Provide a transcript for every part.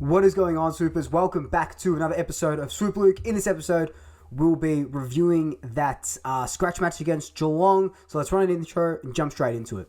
What is going on, Swoopers? Welcome back to another episode of Swoop Luke. In this episode, we'll be reviewing that scratch match against Geelong. So let's run it in the intro and jump straight into it.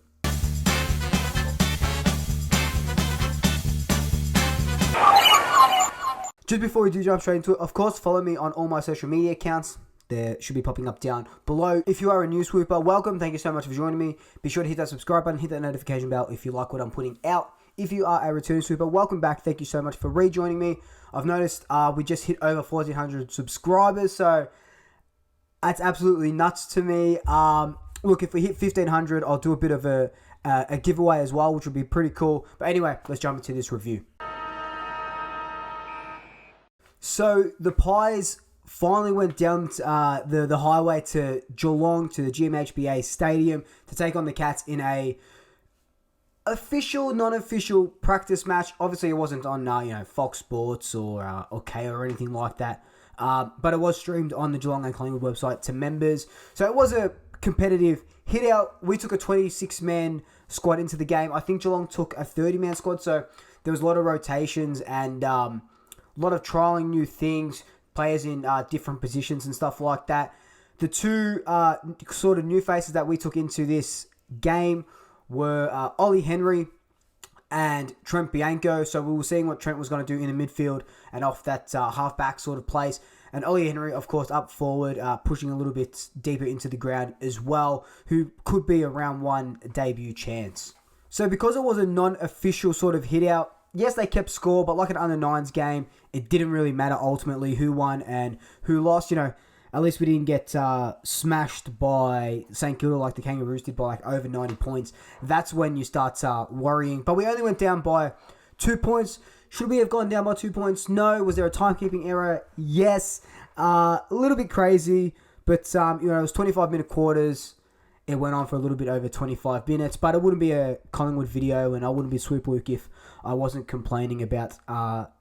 Just before we do jump straight into it, of course, follow me on all my social media accounts. There should be popping up down below. If you are a new Swooper, welcome. Thank you so much for joining me. Be sure to hit that subscribe button, hit that notification bell if you like what I'm putting out. If you are a returning Swooper, welcome back. Thank you so much for rejoining me. I've noticed we just hit over 1,400 subscribers, so that's absolutely nuts to me. Look, if we hit 1,500, I'll do a bit of a giveaway as well, which would be pretty cool. But anyway, let's jump into this review. So the Pies finally went down the highway to Geelong, to the GMHBA Stadium, to take on the Cats in a official, non-official practice match. Obviously, it wasn't on Fox Sports or Kayo or anything like that, but it was streamed on the Geelong and Collingwood website to members. So it was a competitive hit out. We took a 26-man squad into the game. I think Geelong took a 30-man squad, so there was a lot of rotations and a lot of trialing new things, players in different positions and stuff like that. The two sort of new faces that we took into this game were Ollie Henry and Trent Bianco. So we were seeing what Trent was going to do in the midfield and off that halfback sort of place. And Ollie Henry, of course, up forward, pushing a little bit deeper into the ground as well, who could be a round one debut chance. So because it was a non-official sort of hit out, yes, they kept score, but like an under-9s game, it didn't really matter ultimately who won and who lost. At least we didn't get smashed by St Kilda like the Kangaroos did by like over 90 points. That's when you start worrying. But we only went down by 2 points. Should we have gone down by 2 points? No. Was there a timekeeping error? Yes. A little bit crazy, but it was 25-minute quarters. It went on for a little bit over 25 minutes, but it wouldn't be a Collingwood video, and I wouldn't be Swoop Luke if I wasn't complaining about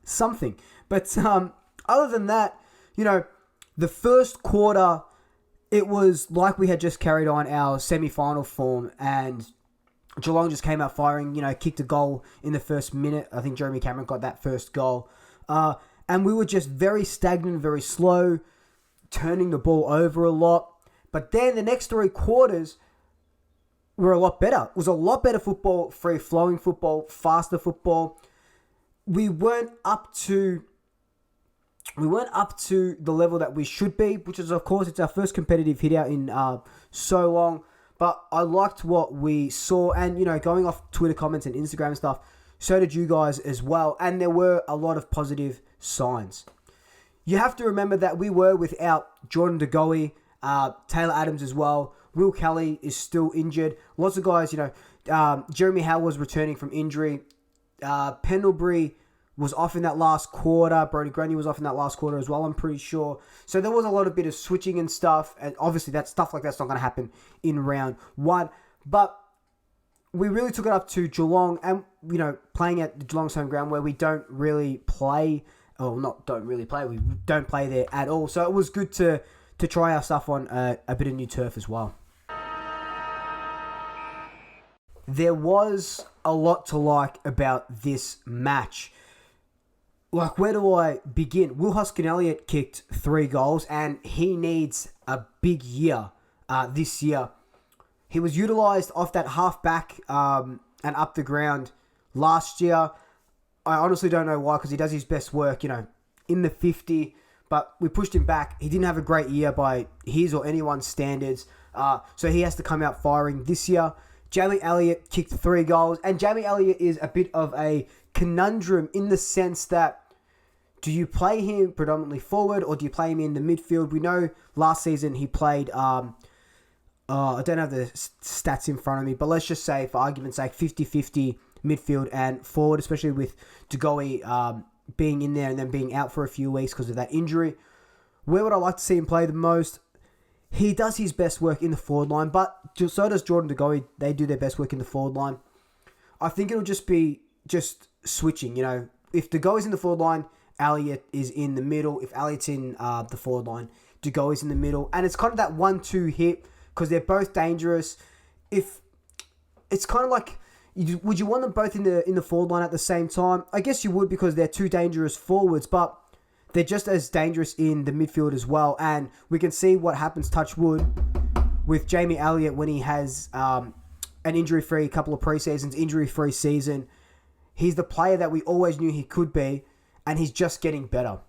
something. But other than that, the first quarter, it was like we had just carried on our semi-final form, and Geelong just came out firing, kicked a goal in the first minute. I think Jeremy Cameron got that first goal. And we were just very stagnant, very slow, turning the ball over a lot. But then the next three quarters were a lot better. It was a lot better football, free-flowing football, faster football. We weren't up to the level that we should be, which is, of course, it's our first competitive hit out in so long. But I liked what we saw, and, going off Twitter comments and Instagram and stuff, so did you guys as well. And there were a lot of positive signs. You have to remember that we were without Jordan De Goey, Taylor Adams as well. Will Kelly is still injured. Lots of guys, Jeremy Howe was returning from injury. Pendlebury was off in that last quarter. Brody Grundy was off in that last quarter as well, I'm pretty sure. So there was a lot of bit of switching and stuff. And obviously that stuff like that's not going to happen in round one. But we really took it up to Geelong and, playing at the Geelong's home ground where we don't really play. We don't play there at all. So it was good to try our stuff on a bit of new turf as well. There was a lot to like about this match. Like, where do I begin? Will Hoskin-Elliott kicked 3 goals, and he needs a big year this year. He was utilised off that half-back and up the ground last year. I honestly don't know why, because he does his best work, in the 50, but we pushed him back. He didn't have a great year by his or anyone's standards, so he has to come out firing this year. Jamie Elliott kicked 3 goals, and Jamie Elliott is a bit of a conundrum in the sense that, do you play him predominantly forward or do you play him in the midfield? We know last season he played, I don't have the stats in front of me, but let's just say, for argument's sake, 50-50 midfield and forward, especially with De Goey being in there and then being out for a few weeks because of that injury. Where would I like to see him play the most? He does his best work in the forward line, but so does Jordan De Goey. They do their best work in the forward line. I think it'll just be switching, If De Goey's in the forward line, Elliott is in the middle. If Elliott's in the forward line, De Goey's in the middle. And it's kind of that 1-2 hit because they're both dangerous. If it's kind of like, Would you want them both in the forward line at the same time? I guess you would, because they're two dangerous forwards, but they're just as dangerous in the midfield as well. And we can see what happens, touch wood, with Jamie Elliott when he has an injury-free couple of pre-seasons, injury-free season. He's the player that we always knew he could be, and he's just getting better.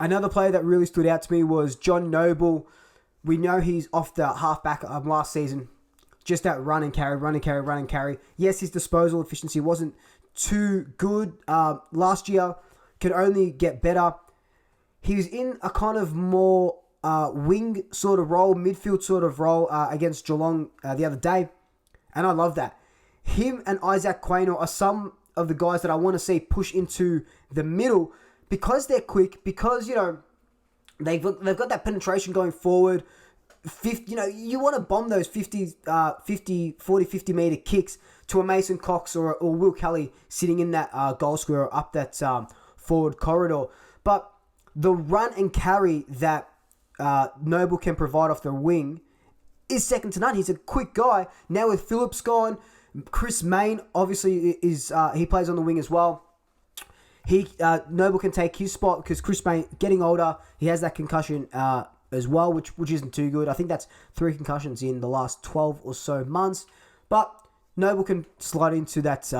Another player that really stood out to me was John Noble. We know he's off the halfback of last season. Just that run and carry. Yes, his disposal efficiency wasn't too good last year. Could only get better. He was in a kind of more wing sort of role, midfield sort of role against Geelong the other day. And I love that. Him and Isaac Quaynor are some of the guys that I want to see push into the middle, because they're quick, because, they've got that penetration going forward. 50, you want to bomb those 40, 50 meter kicks to a Mason Cox or Will Kelly sitting in that goal square up that forward corridor. But the run and carry that Noble can provide off the wing is second to none. He's a quick guy. Now with Phillips gone, Chris Mayne obviously he plays on the wing as well. Noble can take his spot because Chris Mayne getting older. He has that concussion as well, which isn't too good. I think that's 3 concussions in the last 12 or so months. But Noble can slide into that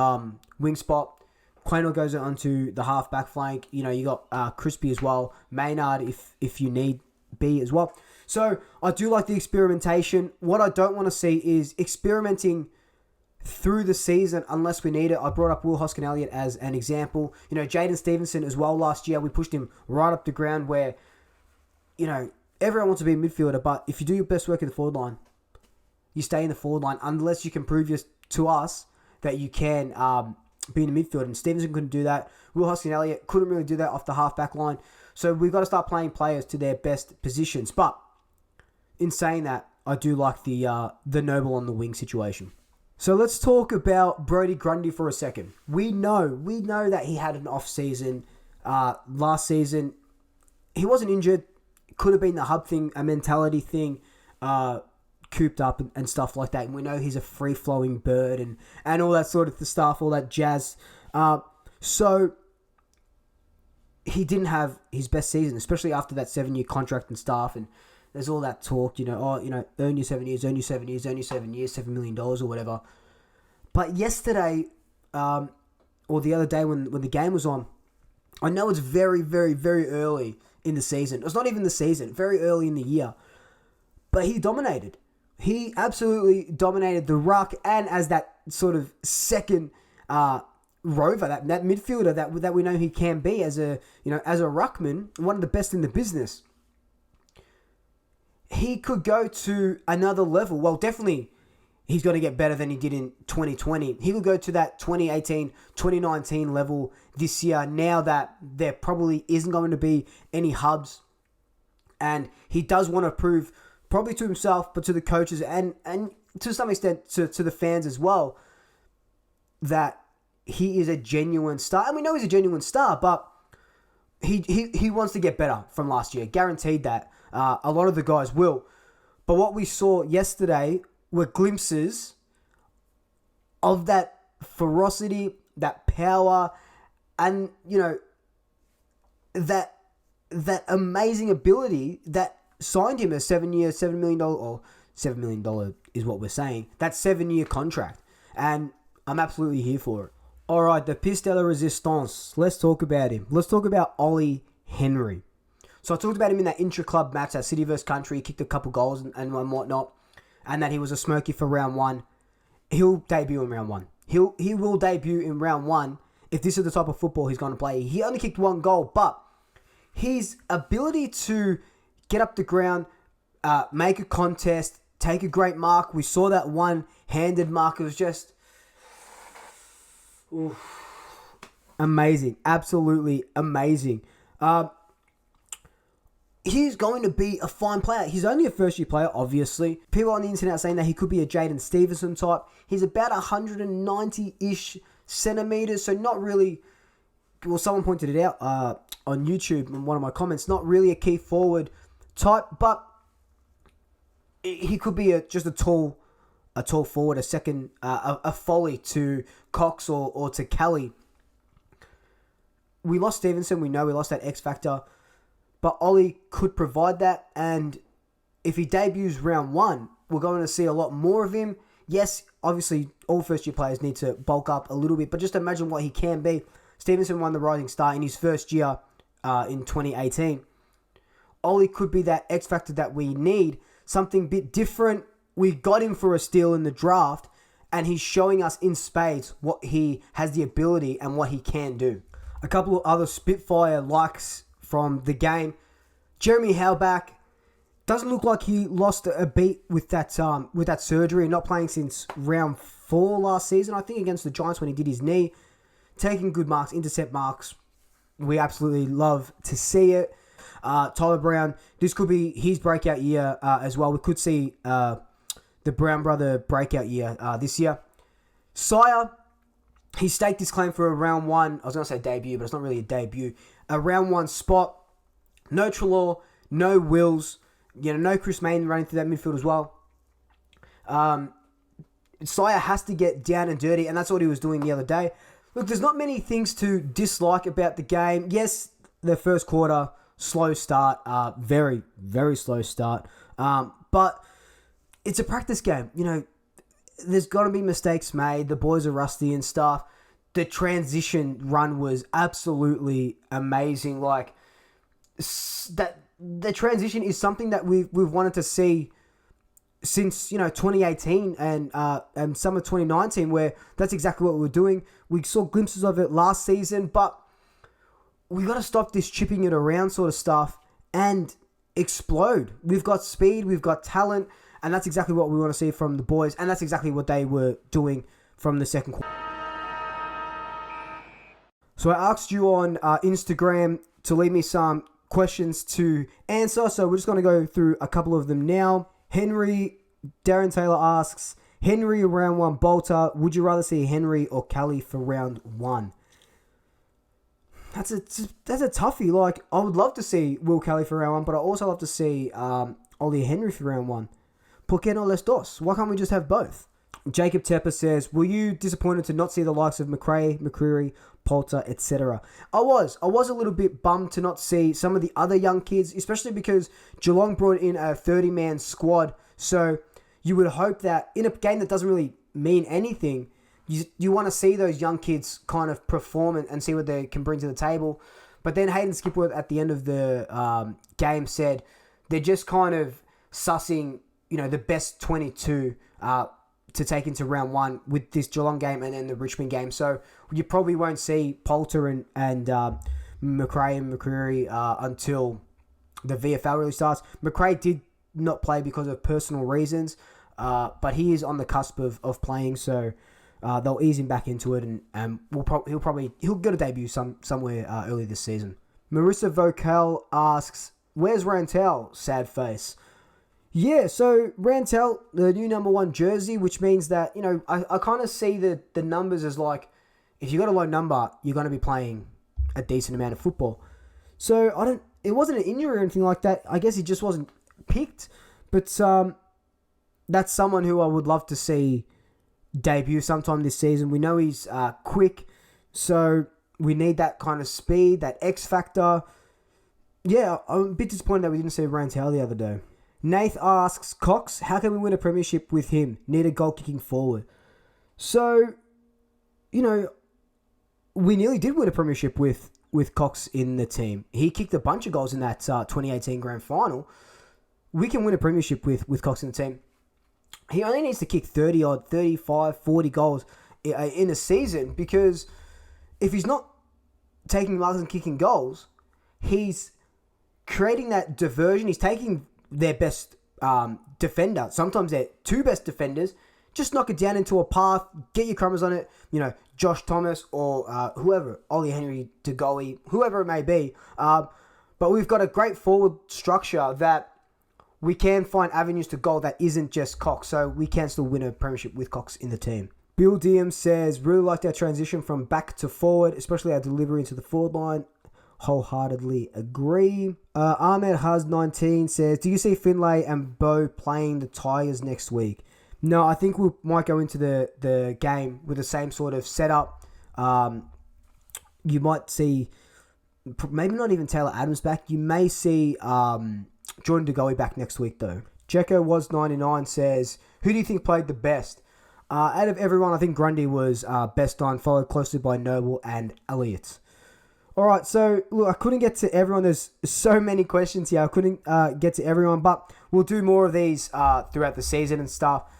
wing spot. Quaynor goes onto the half back flank. You got Crispy as well. Maynard if you need be as well. So I do like the experimentation. What I don't want to see is experimenting through the season unless we need it. I brought up Will Hoskin-Elliott as an example. Jaden Stevenson as well last year. We pushed him right up the ground where, everyone wants to be a midfielder, but if you do your best work in the forward line, you stay in the forward line unless you can prove to us that you can be in the midfield. And Stevenson couldn't do that. Will Hoskin-Elliott couldn't really do that off the half-back line. So we've got to start playing players to their best positions. But in saying that, I do like the Noble on the wing situation. So let's talk about Brodie Grundy for a second. We know that he had an off season last season. He wasn't injured. It could have been the hub thing, a mentality thing, cooped up and stuff like that. And we know he's a free-flowing bird and all that sort of stuff, all that jazz. So he didn't have his best season, especially after that 7-year contract and stuff. And there's all that talk, earn your 7 years, earn your 7 years, earn your 7 years, $7 million or whatever. But yesterday, or the other day when the game was on, I know it's very, very, very early in the season. It's not even the season, very early in the year. But he dominated. He absolutely dominated the ruck, and as that sort of second rover, that midfielder that we know he can be as a ruckman, one of the best in the business. He could go to another level. Well, definitely he's going to get better than he did in 2020. He could go to that 2018, 2019 level this year, now that there probably isn't going to be any hubs. And he does want to prove, probably to himself, but to the coaches and to some extent to the fans as well, that he is a genuine star. And we know he's a genuine star, but he wants to get better from last year. Guaranteed that. A lot of the guys will. But what we saw yesterday were glimpses of that ferocity, that power, and, that amazing ability that signed him a 7-year, $7 million, or $7 million is what we're saying, that 7-year contract. And I'm absolutely here for it. All right, the pièce de la résistance. Let's talk about him. Let's talk about Ollie Henry. So I talked about him in that intra-club match, that City vs Country. He kicked a couple goals and whatnot, and that he was a smoky for round 1. He'll debut in round 1. He will debut in round 1 if this is the type of football he's going to play. He only kicked 1 goal, but his ability to get up the ground, make a contest, take a great mark. We saw that one-handed mark. It was just amazing. Absolutely amazing. He's going to be a fine player. He's only a first-year player, obviously. People on the internet are saying that he could be a Jaden Stevenson type. He's about 190-ish centimeters, so not really... Well, someone pointed it out on YouTube in one of my comments. Not really a key forward type, but he could be just a tall a tall forward, a Foley to Cox or to Kelly. We lost Stevenson. We know we lost that X factor, but Ollie could provide that. And if he debuts round 1, we're going to see a lot more of him. Yes, obviously, all first-year players need to bulk up a little bit, but just imagine what he can be. Stevenson won the Rising Star in his first year in 2018. Ollie could be that X factor that we need, something a bit different. We got him for a steal in the draft, and he's showing us in spades what he has the ability and what he can do. A couple of other Spitfire likes from the game. Jeremy Howback doesn't look like he lost a beat with that surgery, not playing since round 4 last season, I think, against the Giants when he did his knee. Taking good marks, intercept marks. We absolutely love to see it. Tyler Brown, this could be his breakout year as well. We could see the Brown brother breakout year this year. Sire, he staked his claim for a round 1. I was going to say debut, but it's not really a debut. A round 1 spot. No Treloar, no Wills. No Chris Mayne running through that midfield as well. Sire has to get down and dirty, and that's what he was doing the other day. Look, there's not many things to dislike about the game. Yes, the first quarter, slow start, very, very slow start. But it's a practice game. There's got to be mistakes made. The boys are rusty and stuff. The transition run was absolutely amazing. The transition is something that we've wanted to see since 2018 and summer 2019, where that's exactly what we were doing. We saw glimpses of it last season, but we got to stop this chipping it around sort of stuff and explode. We've got speed, we've got talent, and that's exactly what we want to see from the boys, and that's exactly what they were doing from the second quarter. So I asked you on Instagram to leave me some questions to answer, so we're just going to go through a couple of them now. Darren Taylor asks, Henry round 1 bolter, would you rather see Henry or Kelly for round 1? That's a toughie. I would love to see Will Kelly for round 1, but I also love to see Ollie Henry for round 1. ¿Por qué no los dos? Why can't we just have both? Jacob Tepper says, were you disappointed to not see the likes of McRae, McCreary, Poulter, etc.? I was a little bit bummed to not see some of the other young kids, especially because Geelong brought in a 30-man squad. So you would hope that in a game that doesn't really mean anything, you want to see those young kids kind of perform and see what they can bring to the table. But then Hayden Skipworth at the end of the game said they're just kind of sussing, the best 22 to take into round 1 with this Geelong game and then the Richmond game. So you probably won't see Poulter and McRae and McCreary until the VFL really starts. McRae did not play because of personal reasons, but he is on the cusp of playing, so they'll ease him back into it, and he'll get a debut somewhere early this season. Marissa Vocal asks, where's Rantel? Sad face. Yeah, so Rantel, the new number 1 jersey, which means that, I kind of see the numbers as if you got a low number, you're going to be playing a decent amount of football. So it wasn't an injury or anything like that. I guess he just wasn't picked, but that's someone who I would love to see debut sometime this season. We know he's quick, so we need that kind of speed, that X factor. Yeah, I'm a bit disappointed that we didn't see Rantel the other day. Nath asks, Cox, how can we win a premiership with him? Need a goal-kicking forward. So, we nearly did win a premiership with Cox in the team. He kicked a bunch of goals in that 2018 grand final. We can win a premiership with Cox in the team. He only needs to kick 30-odd, 35, 40 goals in a season, because if he's not taking marks and kicking goals, he's creating that diversion. He's taking their best defender. Sometimes they're 2 best defenders. Just knock it down into a path. Get your crumbers on it. Josh Thomas or whoever. Ollie Henry, DeGoey, whoever it may be. But we've got a great forward structure that we can find avenues to goal that isn't just Cox. So we can still win a premiership with Cox in the team. Bill Diem says, really liked our transition from back to forward, especially our delivery into the forward line. Wholeheartedly agree. Ahmed Huz 19 says, do you see Finlay and Bo playing the Tigers next week? No, I think we might go into the game with the same sort of setup. You might see, maybe not even Taylor Adams back. You may see Jordan DeGoey back next week, though. Jekko was 99 says, who do you think played the best? Out of everyone, I think Grundy was best on, followed closely by Noble and Elliott. All right, so look, I couldn't get to everyone. There's so many questions here. I couldn't get to everyone, but we'll do more of these throughout the season and stuff.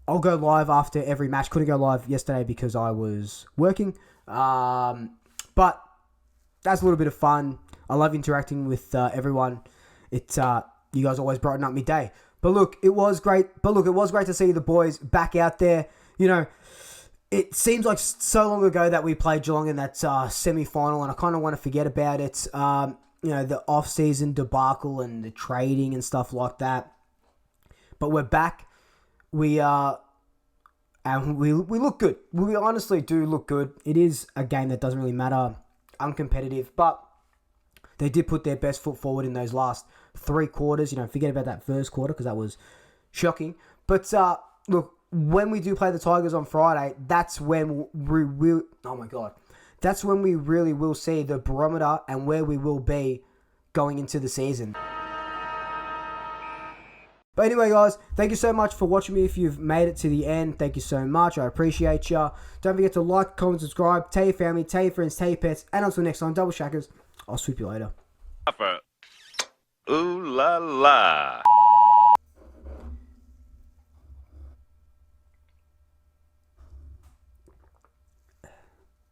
I'll go live after every match. Couldn't go live yesterday because I was working. But that's a little bit of fun. I love interacting with everyone. You guys always brighten up my day. But look, it was great. It was great to see the boys back out there. You know, it seems like so long ago that we played Geelong in that semi-final, and I kind of want to forget about it. You know, the off-season debacle and the trading and stuff like that. But we're back. And we look good. We honestly do look good. It is a game that doesn't really matter. Uncompetitive, but they did put their best foot forward in those last 3 quarters. You know, forget about that first quarter because that was shocking. But look, when we do play the Tigers on Friday, that's when we will. Oh my God, that's when we really will see the barometer and where we will be going into the season. But anyway, guys, thank you so much for watching me. If you've made it to the end, thank you so much. I appreciate you. Don't forget to like, comment, subscribe, tell your family, tell your friends, tell your pets. And until next time, double shackers. I'll swoop you later. Ooh la la.